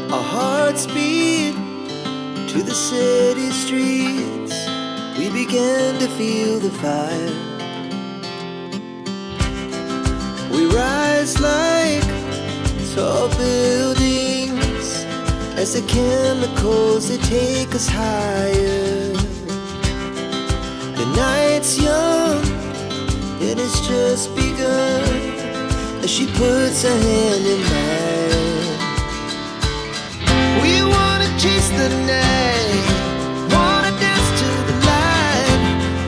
Our hearts beat to the city streets. We began to feel the fire. We rise like tall buildings as the chemicals, they take us higher. The night's young and it's just begun as she puts her hand in mine. We wanna chase the night, wanna dance to the light,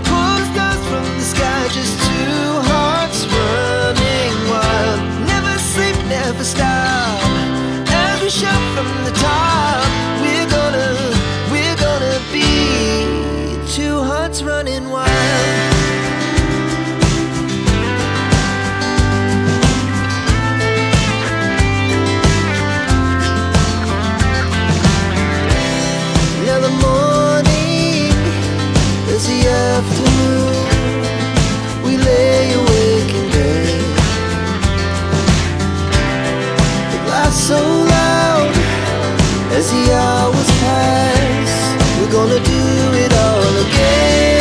pull stars from the sky, just two hearts running wild. Never sleep, never stop, as we shout from the top. We're gonna be two hearts running wild. Now the morning is the afternoon. We lay awake in bed. The glass so loud as the hours pass. We're gonna do it all again.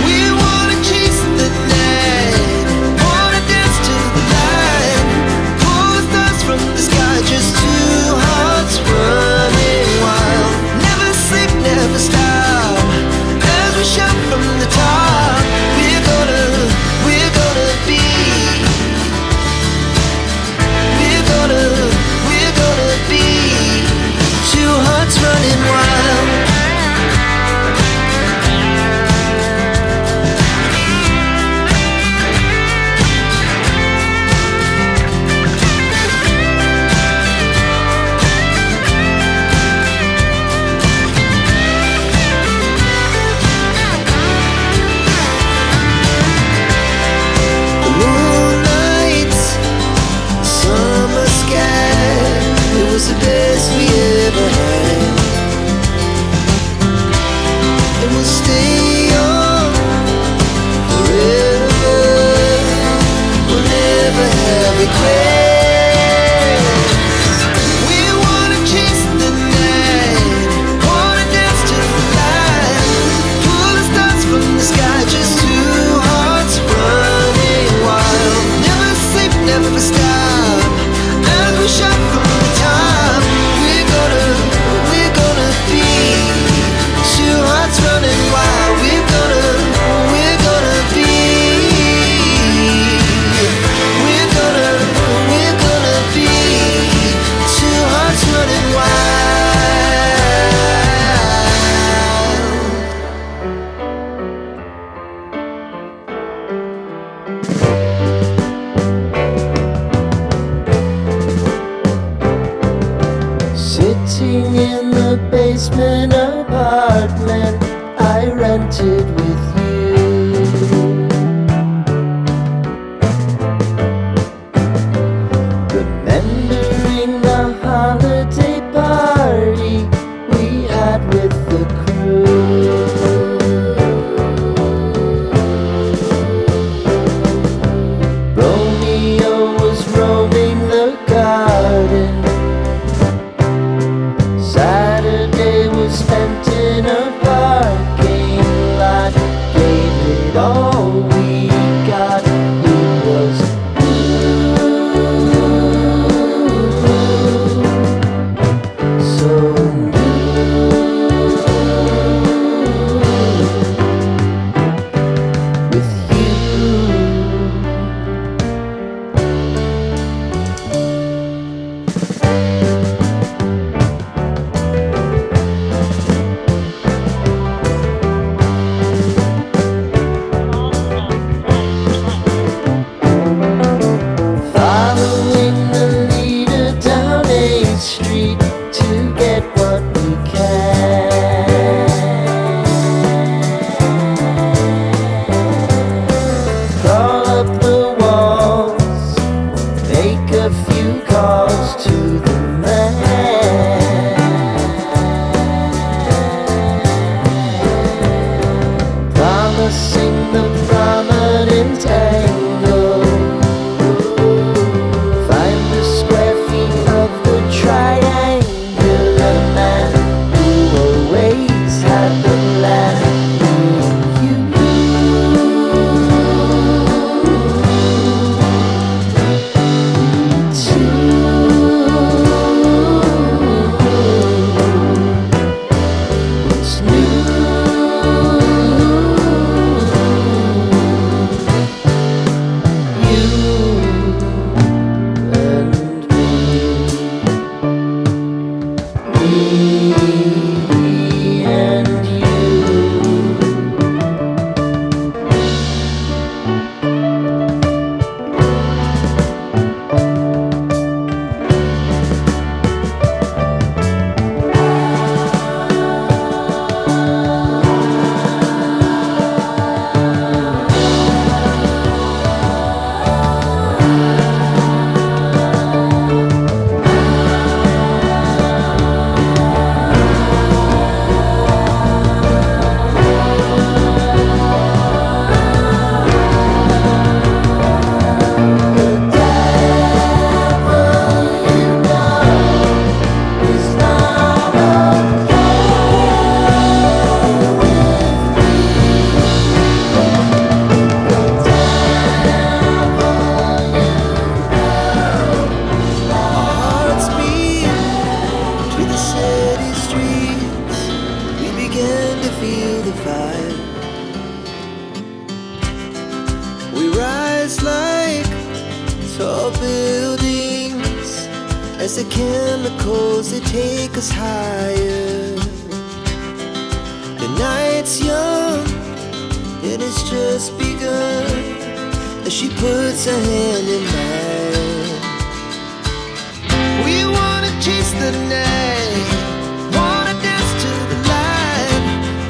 We wanna chase the night, wanna dance to the light, pull stars from the sky, just two hearts running wild. Never sleep, never stop, as we shout from the top. We're gonna be, we're gonna be two hearts running wild. The moonlight, summer sky, it was the best we ever had. And we'll stay young forever. We'll never have regrets. We wanna chase the night, wanna dance to the light, pull the stars from the sky, just two hearts running wild. Never sleep, never stop, as we shout from the top. We're gonna be two hearts running wild. We're gonna be, we're gonna be two hearts running wild. Sitting in the basement apartment I rented with you, remembering the holiday party we had with the crew. Romeo was roaming the garden. Saturday was spent in a parking lot. Gave it all we got. It was so with you. Following the leader down 8th Street to get what we can. Crawl up the walls, make a few calls to the man. Promising the prominent angle, find the square feet of the as the chemicals, they take us higher. The night's young, and it's just begun, as she puts her hand in mine. We wanna chase the night, wanna dance to the light,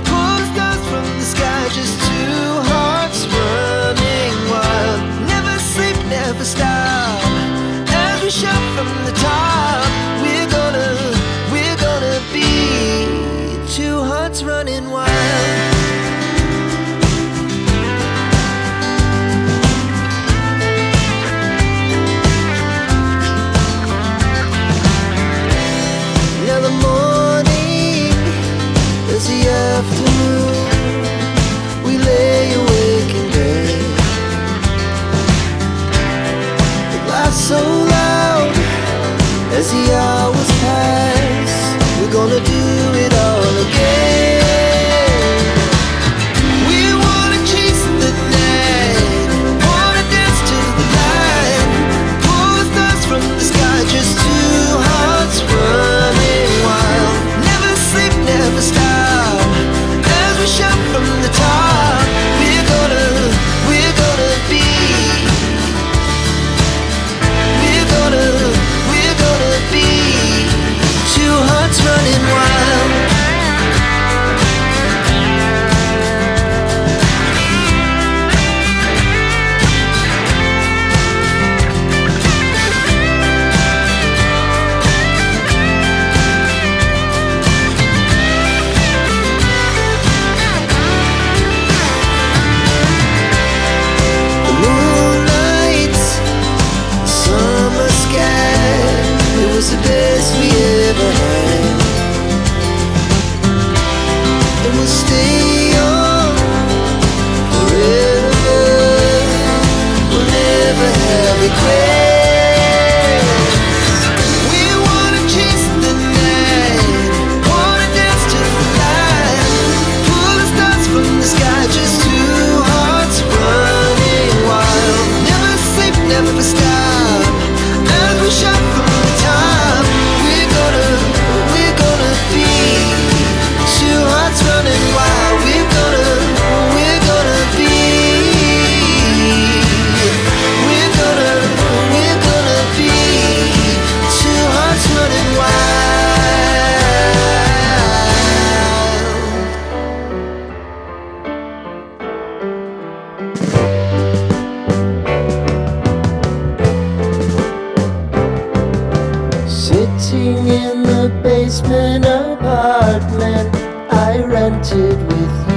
pull the stars from the sky, just two hearts running wild. Never sleep, never stop, as we shout from the top. We're gonna be two hearts running wild. Now the morning is the afternoon, we lay awake in bed. The laughs so loud as the hours pass, we're gonna do it all again. We wanna chase the night, wanna dance to the light, pull the stars from the sky, just two hearts running wild. Never sleep, never stop, as we shout from the top. We're gonna be, we're gonna be two hearts running wild. The moonlight, the summer sky, it was the best we ever had. And we'll stay young forever, we'll never have regrets. We wanna chase the night, wanna dance to the light, pull the stars from the sky, just two hearts running wild. Never sleep, never stop, as we shout from the top. We're gonna be two hearts running wild. We're gonna be, we're gonna be two hearts running wild. Sitting in the basement apartment I rented with you.